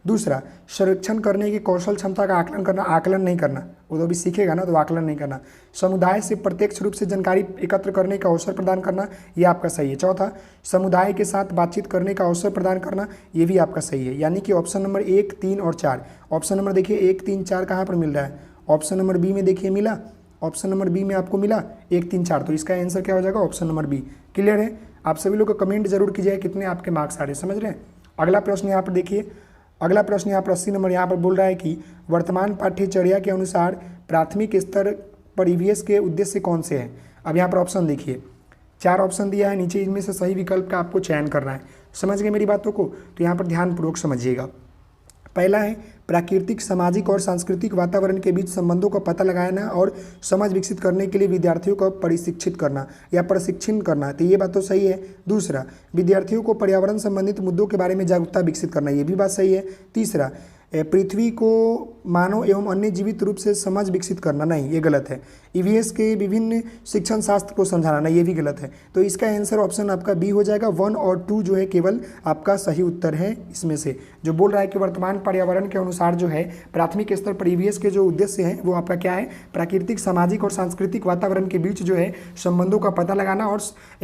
दूसरा, सर्वेक्षण करने की कौशल क्षमता का आकलन करना, आकलन नहीं करना, वो तो अभी सीखेगा ना, तो आकलन नहीं करना। समुदाय से प्रत्यक्ष रूप से जानकारी एकत्र करने का अवसर प्रदान करना, ये आपका सही है। चौथा, समुदाय के साथ बातचीत करने का अवसर प्रदान करना, ये भी आपका सही है। यानी कि ऑप्शन नंबर 1, 3 और 4, ऑप्शन नंबर देखिए 1, 3, 4 कहाँ पर मिल रहा है, ऑप्शन नंबर बी में देखिए मिला, ऑप्शन नंबर बी में आपको मिला 1, 3, 4, तो इसका आंसर क्या हो जाएगा, ऑप्शन नंबर बी। क्लियर है। आप सभी लोग को कमेंट जरूर कीजिए कितने आपके मार्क्स आ रहे हैं, समझ रहे हैं। अगला प्रश्न यहाँ पर देखिए, अगला प्रश्न यहाँ पर 80 नंबर यहाँ पर बोल रहा है कि वर्तमान पाठ्यचर्या के अनुसार प्राथमिक स्तर पर ईवीएस के उद्देश्य कौन से हैं। अब यहाँ पर ऑप्शन देखिए, 4 ऑप्शन दिया है नीचे, इनमें से सही विकल्प का आपको चयन करना है। समझ गए मेरी बातों को, तो यहाँ पर ध्यानपूर्वक समझिएगा। पहला है प्राकृतिक, सामाजिक और सांस्कृतिक वातावरण के बीच संबंधों का पता लगाना और समझ विकसित करने के लिए विद्यार्थियों को परिशिक्षित करना या प्रशिक्षण करना, तो ये बात तो सही है। दूसरा, विद्यार्थियों को पर्यावरण संबंधित मुद्दों के बारे में जागरूकता विकसित करना, ये भी बात सही है। तीसरा, पृथ्वी को मानव एवं अन्य जीवित रूप से समझ विकसित करना, नहीं ये गलत है। ईवीएस के विभिन्न शिक्षण शास्त्र को समझाना, नहीं ये भी गलत है। तो इसका आंसर ऑप्शन आपका बी हो जाएगा। 1 और 2 जो है केवल आपका सही उत्तर है इसमें से, जो बोल रहा है कि वर्तमान पर्यावरण के अनुसार जो है प्राथमिक स्तर पर ईवीएस के जो उद्देश्य हैं वो आपका क्या है, प्राकृतिक, सामाजिक और सांस्कृतिक वातावरण के बीच जो है संबंधों का पता लगाना और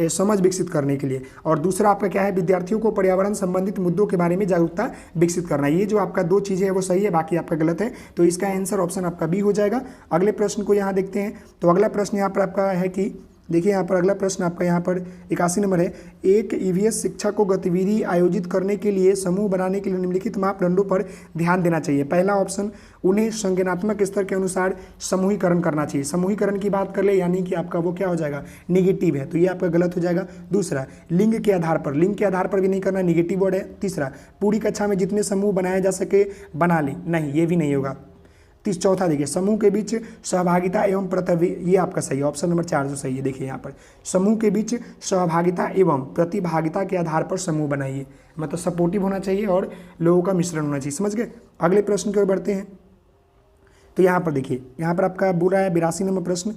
समझ विकसित करने के लिए। और दूसरा आपका क्या है, विद्यार्थियों को पर्यावरण संबंधित मुद्दों के बारे में जागरूकता विकसित करना। ये जो आपका 2 चीज़ें है वो सही है, बाकी आपका गलत है। तो इसका आंसर ऑप्शन आपका बी हो जाएगा। अगले प्रश्न को यहाँ देखते हैं। तो अगला प्रश्न यहाँ पर आपका है कि देखिए यहाँ पर अगला प्रश्न आपका यहाँ पर 81 नंबर है। एक ईवीएस शिक्षक को गतिविधि आयोजित करने के लिए समूह बनाने के लिए निम्नलिखित मापदंडों पर ध्यान देना चाहिए। पहला ऑप्शन, उन्हें संज्ञानात्मक स्तर के अनुसार समूहीकरण करना चाहिए। समूहीकरण की बात कर ले यानी कि आपका वो क्या हो जाएगा, निगेटिव है, तो ये आपका गलत हो जाएगा। दूसरा, लिंग के आधार पर भी नहीं करना, निगेटिव वर्ड है। तीसरा, पूरी कक्षा में जितने समूह बनाया जा सके बना ले, नहीं ये भी नहीं होगा। चौथा देखिए, समूह के बीच सहभागिता एवं ये आपका सही है, ऑप्शन नंबर 4 जो सही है। देखिए यहाँ पर समूह के बीच सहभागिता एवं प्रतिभागिता के आधार पर समूह बनाइए, मतलब सपोर्टिव होना चाहिए और लोगों का मिश्रण होना चाहिए। समझ गए? अगले प्रश्न की ओर बढ़ते हैं। तो यहाँ पर देखिए, यहाँ पर आपका बोल रहा है 82 नंबर प्रश्न,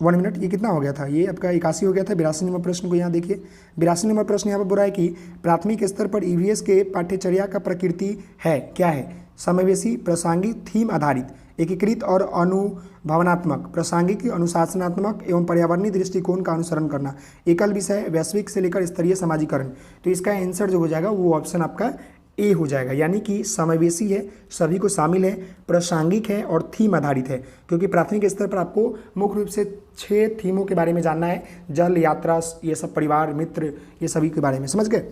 1 मिनट, ये कितना हो गया था, ये आपका 81 हो गया था। 82 नंबर प्रश्न को यहाँ देखिए, 82 नंबर प्रश्न यहाँ पर बोल रहा है कि प्राथमिक स्तर पर ईवीएस के पाठ्यचर्या का प्रकृति है, क्या है? समावेशी, प्रासंगिक, थीम आधारित, एकीकृत और अनुभवनात्मक, प्रासंगिक, अनुशासनात्मक एवं पर्यावरणीय दृष्टिकोण का अनुसरण करना, एकल विषय, वैश्विक से लेकर स्तरीय समाजीकरण। तो इसका आंसर जो हो जाएगा वो ऑप्शन आपका ए हो जाएगा, यानी कि समावेशी है, सभी को शामिल है, प्रासंगिक है और थीम आधारित है। क्योंकि प्राथमिक स्तर पर आपको मुख्य रूप से 6 थीमों के बारे में जानना है, जल, यात्रा, ये सब, परिवार, मित्र, ये सभी के बारे में। समझ गए?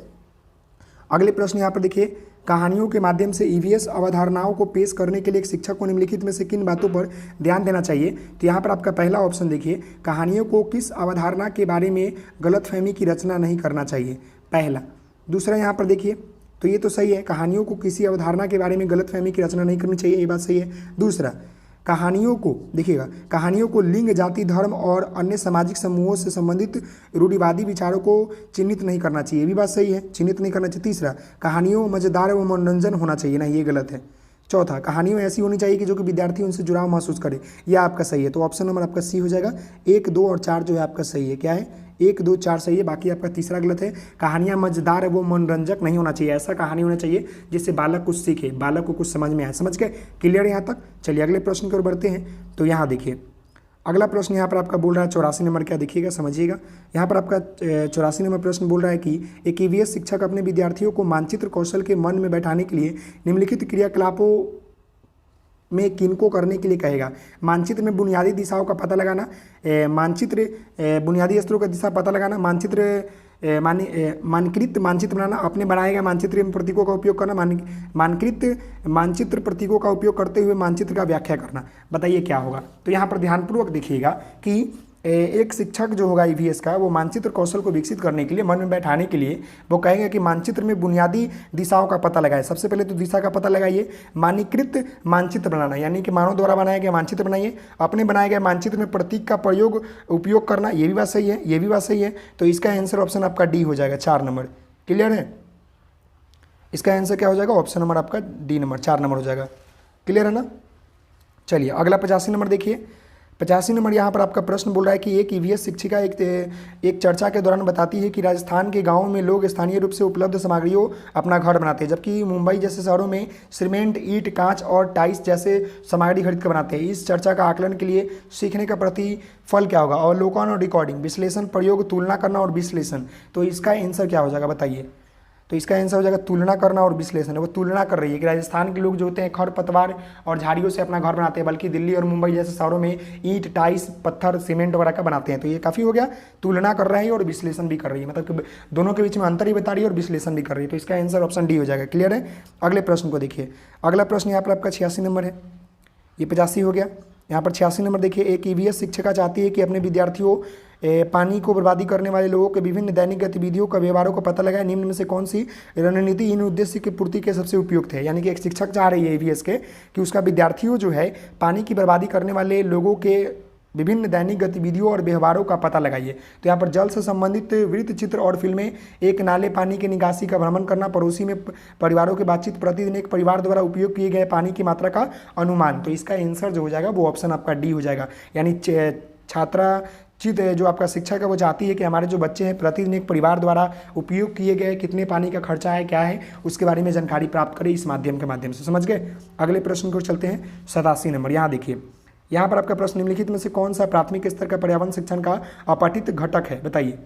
अगले प्रश्न यहाँ पर देखिए, कहानियों के माध्यम से ईवीएस अवधारणाओं को पेश करने के लिए एक शिक्षक को निम्नलिखित में से किन बातों पर ध्यान देना चाहिए? तो यहाँ पर आपका पहला ऑप्शन देखिए, कहानियों को किस अवधारणा के बारे में गलतफहमी की रचना नहीं करना चाहिए, पहला। दूसरा यहाँ पर देखिए, तो ये तो सही है, कहानियों को किसी अवधारणा के बारे में गलतफहमी की रचना नहीं करनी चाहिए, ये बात सही है। दूसरा, कहानियों को देखिएगा, कहानियों को लिंग, जाति, धर्म और अन्य सामाजिक समूहों से संबंधित रूढ़िवादी विचारों को चिन्हित नहीं करना चाहिए, ये भी बात सही है, चिन्हित नहीं करना चाहिए। तीसरा, कहानियों मजेदार व मनोरंजन होना चाहिए, नहीं ये गलत है। चौथा, कहानियों ऐसी होनी चाहिए कि जो कि विद्यार्थी उनसे जुड़ाव महसूस करे, यह आपका सही है। तो ऑप्शन नंबर आपका सी हो जाएगा। 1, 2 और 4 जो है आपका सही है, क्या है? 1, 2, 4 सही है, बाकी आपका तीसरा गलत है। कहानियाँ मजेदार है वो मनोरंजक नहीं होना चाहिए, ऐसा कहानी होना चाहिए जिससे बालक कुछ सीखे, बालक को कुछ समझ में आए। समझ गए? क्लियर यहाँ तक? चलिए अगले प्रश्न की ओर बढ़ते हैं। तो यहाँ देखिए, अगला प्रश्न यहाँ पर आपका बोल रहा है 84 नंबर, क्या देखिएगा, समझिएगा। यहाँ पर आपका 84 नंबर प्रश्न बोल रहा है कि एक ईवीएस शिक्षक अपने विद्यार्थियों को मानचित्र कौशल के मन में बैठाने के लिए निम्नलिखित क्रियाकलापों में किनको करने के लिए कहेगा? मानचित्र में बुनियादी दिशाओं का पता लगाना, मानचित्र बुनियादी स्तरों का दिशा पता लगाना, मानकृत मानचित्र बनाना, अपने बनाए गए मानचित्र एवं प्रतीकों का उपयोग करना, मानकृत मानचित्र प्रतीकों का उपयोग करते हुए मानचित्र का व्याख्या करना। बताइए क्या होगा? तो यहाँ पर ध्यानपूर्वक देखिएगा कि एक शिक्षक जो होगा ईवीएस का, वो मानचित्र कौशल को विकसित करने के लिए, मन में बैठाने के लिए वो कहेंगे कि मानचित्र में बुनियादी दिशाओं का पता लगाए। सबसे पहले तो दिशा का पता लगाइए, मानकीकृत मानचित्र बनाना यानी कि मानव द्वारा बनाया गया मानचित्र बनाइए, अपने बनाए गए मानचित्र में प्रतीक का उपयोग करना, ये भी बात सही है, ये भी बात सही है। तो इसका आंसर ऑप्शन आपका डी हो जाएगा, 4 नंबर। क्लियर है? इसका आंसर क्या हो जाएगा? ऑप्शन नंबर आपका डी नंबर, 4 नंबर हो जाएगा। क्लियर है ना? चलिए अगला 85 नंबर देखिए। 85 नंबर यहाँ पर आपका प्रश्न बोल रहा है कि एक ईवीएस शिक्षिका एक चर्चा के दौरान बताती है कि राजस्थान के गांवों में लोग स्थानीय रूप से उपलब्ध सामग्रियों अपना घर बनाते हैं, जबकि मुंबई जैसे शहरों में सीमेंट, ईंट, कांच और टाइल्स जैसे सामग्री खरीद कर बनाते हैं। इस चर्चा का आकलन के लिए सीखने का प्रतिफल क्या होगा? अवलोकन और रिकॉर्डिंग, विश्लेषण, प्रयोग, तुलना करना और विश्लेषण। तो इसका आंसर क्या हो जाएगा बताइए? तो इसका आंसर हो जाएगा तुलना करना और विश्लेषण। वो तुलना कर रही है कि राजस्थान के लोग जो होते हैं खरपतवार और झाड़ियों से अपना घर बनाते हैं, बल्कि दिल्ली और मुंबई जैसे शहरों में ईंट, टाइल्स, पत्थर, सीमेंट वगैरह का बनाते हैं। तो ये काफ़ी हो गया, तुलना कर रही है और विश्लेषण भी कर रही है, मतलब कि दोनों के बीच में अंतर ही बता रही है और विश्लेषण भी कर रही है। तो इसका आंसर ऑप्शन डी हो जाएगा। क्लियर है? अगले प्रश्न को देखिए। अगला प्रश्न यहाँ पर आपका 86 नंबर है, ये 85 हो गया। यहाँ पर 86 नंबर देखिए, एक ईवीएस शिक्षिका चाहती है कि अपने विद्यार्थियों पानी को बर्बादी करने वाले लोगों के विभिन्न दैनिक गतिविधियों का व्यवहारों का पता लगाए, निम्न में से कौन सी रणनीति इन उद्देश्य की पूर्ति के सबसे उपयुक्त है। यानी कि एक शिक्षक चाह रही है ईवीएस के कि उसका विद्यार्थियों जो है पानी की बर्बादी करने वाले लोगों के विभिन्न दैनिक गतिविधियों और व्यवहारों का पता लगाइए। तो यहाँ पर जल से संबंधित वृत्त चित्र और फिल्में, एक नाले पानी के निकासी का भ्रमण करना, पड़ोसी में परिवारों की बातचीत, प्रतिदिन एक परिवार द्वारा उपयोग किए गए पानी की मात्रा का अनुमान। तो इसका आंसर जो हो जाएगा वो ऑप्शन आपका डी हो जाएगा। यानी छात्रा चित जो आपका शिक्षक है वो चाहती है कि हमारे जो बच्चे हैं प्रतिदिन एक परिवार द्वारा उपयोग किए गए कितने पानी का खर्चा है, क्या है, उसके बारे में जानकारी प्राप्त करें इस माध्यम के माध्यम से। समझ गए? अगले प्रश्न को चलते हैं। 87 नंबर, यहाँ देखिए, यहाँ पर आपका प्रश्न निम्नलिखित में से कौन सा प्राथमिक स्तर का पर्यावरण शिक्षण का अपठित घटक है? बताइए।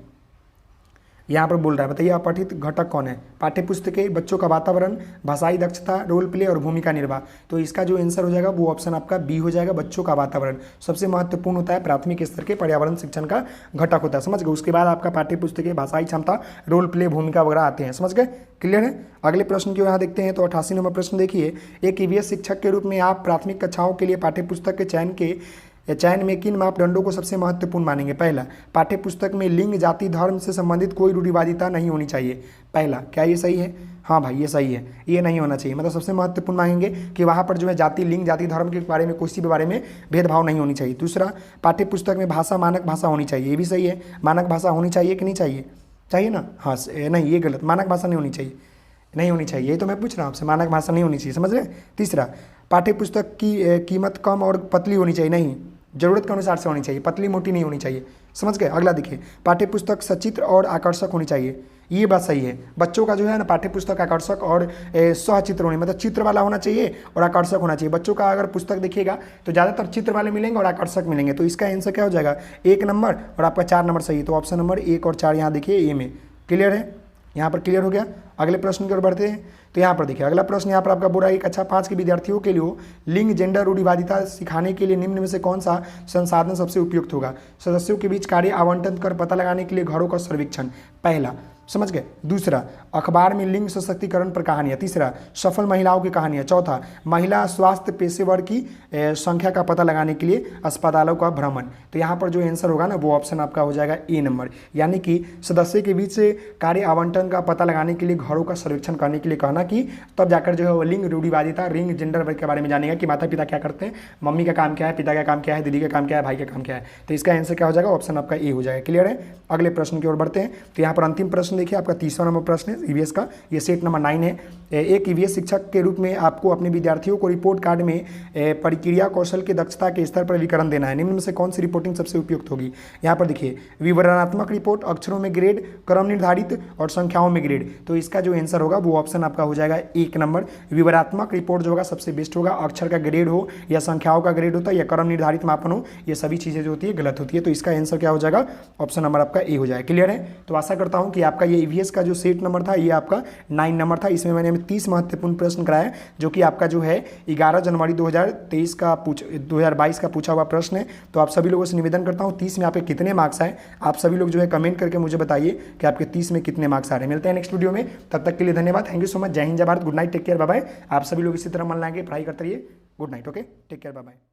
यहाँ पर बोल रहा है, बताइए अपठित घटक कौन है? पाठ्य पुस्तकें, बच्चों का वातावरण, भाषाई दक्षता, रोल प्ले और भूमिका निर्वाह। तो इसका जो आंसर हो जाएगा वो ऑप्शन आपका बी हो जाएगा, बच्चों का वातावरण सबसे महत्वपूर्ण होता है, प्राथमिक स्तर के पर्यावरण शिक्षण का घटक होता है। समझ गए? उसके बाद आपका पाठ्य पुस्तकें, भाषाई क्षमता, रोल प्ले, भूमिका वगैरह आते हैं। समझ गए? क्लियर है? अगले प्रश्न की यहाँ देखते हैं। तो 88 नंबर प्रश्न देखिए, एक ईवीएस शिक्षक के रूप में आप प्राथमिक कक्षाओं के लिए पाठ्य पुस्तक के चयन में किन मापदंडों को सबसे महत्वपूर्ण मानेंगे? पहला, पाठ्य पुस्तक में लिंग, जाति, धर्म से संबंधित कोई रूढ़िवादिता नहीं होनी चाहिए। पहला, क्या ये सही है? हाँ भाई ये सही है, ये नहीं होना चाहिए। मतलब सबसे महत्वपूर्ण मांगेंगे कि वहाँ पर जो है जाति, लिंग, जाति, धर्म के बारे में, किसी के बारे में भेदभाव नहीं होनी चाहिए। दूसरा, पाठ्य पुस्तक में भाषा मानक भाषा होनी चाहिए। ये भी सही है, मानक भाषा होनी चाहिए कि नहीं चाहिए? चाहिए ना? हाँ नहीं, ये गलत, मानक भाषा नहीं होनी चाहिए, नहीं होनी चाहिए। यही तो मैं पूछ रहा हूँ आपसे, मानक भाषा नहीं होनी चाहिए। समझ रहे? तीसरा, पाठ्य पुस्तक की कीमत कम और पतली होनी चाहिए। नहीं, जरूरत के अनुसार से होनी चाहिए, पतली मोटी नहीं होनी चाहिए। समझ गए? अगला देखिए, पाठ्य पुस्तक सचित्र और आकर्षक होनी चाहिए। ये बात सही है, बच्चों का जो है ना पाठ्य पुस्तक आकर्षक और सहचित्र होने, मतलब चित्र वाला होना चाहिए और आकर्षक होना चाहिए। बच्चों का अगर पुस्तक देखिएगा तो ज़्यादातर चित्र वाले मिलेंगे और आकर्षक मिलेंगे। तो इसका आंसर क्या हो जाएगा? 1 नंबर और आपका 4 नंबर सही है। तो ऑप्शन नंबर 1 और 4 यहाँ देखिए ए में। क्लियर है? यहाँ पर क्लियर हो गया। अगले प्रश्न की ओर बढ़ते हैं। तो यहाँ पर देखिए अगला प्रश्न, यहाँ पर आपका बोला एक कक्षा 5 के विद्यार्थियों के लिए लिंग, जेंडर, रूढ़िवादिता सिखाने के लिए निम्न में से कौन सा संसाधन सबसे उपयुक्त होगा? सदस्यों के बीच कार्य आवंटन कर पता लगाने के लिए घरों का सर्वेक्षण। पहला, समझ गए? दूसरा, अखबार में लिंग सशक्तिकरण पर कहानियाँ। तीसरा, सफल महिलाओं की कहानियाँ। चौथा, महिला स्वास्थ्य पेशेवर की संख्या का पता लगाने के लिए अस्पतालों का भ्रमण। तो यहाँ पर जो आंसर होगा ना वो ऑप्शन आपका हो जाएगा ए नंबर, यानी कि सदस्य के बीच कार्य आवंटन का पता लगाने के लिए घरों का सर्वेक्षण करने के लिए कहना कि तब जाकर जो है वो लिंग, रूढ़िवादिता, लिंग, जेंडर के बारे में जानेगा कि माता पिता क्या करते हैं, मम्मी का काम क्या है, पिता का काम क्या है, दीदी का काम क्या है, भाई का काम क्या है। तो इसका आंसर क्या हो जाएगा? ऑप्शन आपका ए हो जाएगा। क्लियर है? अगले प्रश्न की ओर बढ़ते हैं। तो यहाँ पर अंतिम प्रश्न देखिए, आपका 30वां नंबर प्रश्न है ईवीएस का, ये सेट नंबर 9 है। एक ईवीएस शिक्षक के रूप में आपको अपने विद्यार्थियों को रिपोर्ट कार्ड में प्रक्रिया कौशल के दक्षता के स्तर पर विवरण देना है। निम्न में से कौन सी रिपोर्टिंग सबसे उपयुक्त होगी? यहाँ पर देखिए, विवरणात्मक रिपोर्ट, अक्षरों में ग्रेड, क्रम निर्धारित और संख्याओं में ग्रेड। तो इसका जो आंसर होगा वो ऑप्शन आपका हो जाएगा 1 नंबर, विवरणात्मक रिपोर्ट जो होगा सबसे बेस्ट होगा। अक्षर का ग्रेड हो या संख्याओं का ग्रेड होता है या क्रम निर्धारित मापन हो, ये सभी चीज़ें जो होती है गलत होती है। तो इसका आंसर क्या हो जाएगा? ऑप्शन नंबर आपका ए हो जाएगा। क्लियर है? तो आशा करता हूँ कि आपका ये ईवीएस का जो सेट नंबर था ये आपका 9 नंबर था। इसमें मैंने 30 महत्वपूर्ण प्रश्न कराया जो कि आपका जो है 11 जनवरी 2023 का 2022 का पूछा हुआ प्रश्न है। तो आप सभी लोगों से निवेदन करता हूँ 30 में आपके कितने मार्क्स आए, आप सभी लोग जो है कमेंट करके मुझे बताइए कि आपके 30 में कितने मार्क्स आ रहे हैं। मिलते हैं नेक्स्ट वीडियो में, तब तक के लिए धन्यवाद। Thank you so much. जय हिंद, जय Bharat, good night, take care, bye bye. आप सभी लोग इसी तरह मन लाएंगे, पढ़ाई करते रहिए। Good night, okay, take care, bye bye.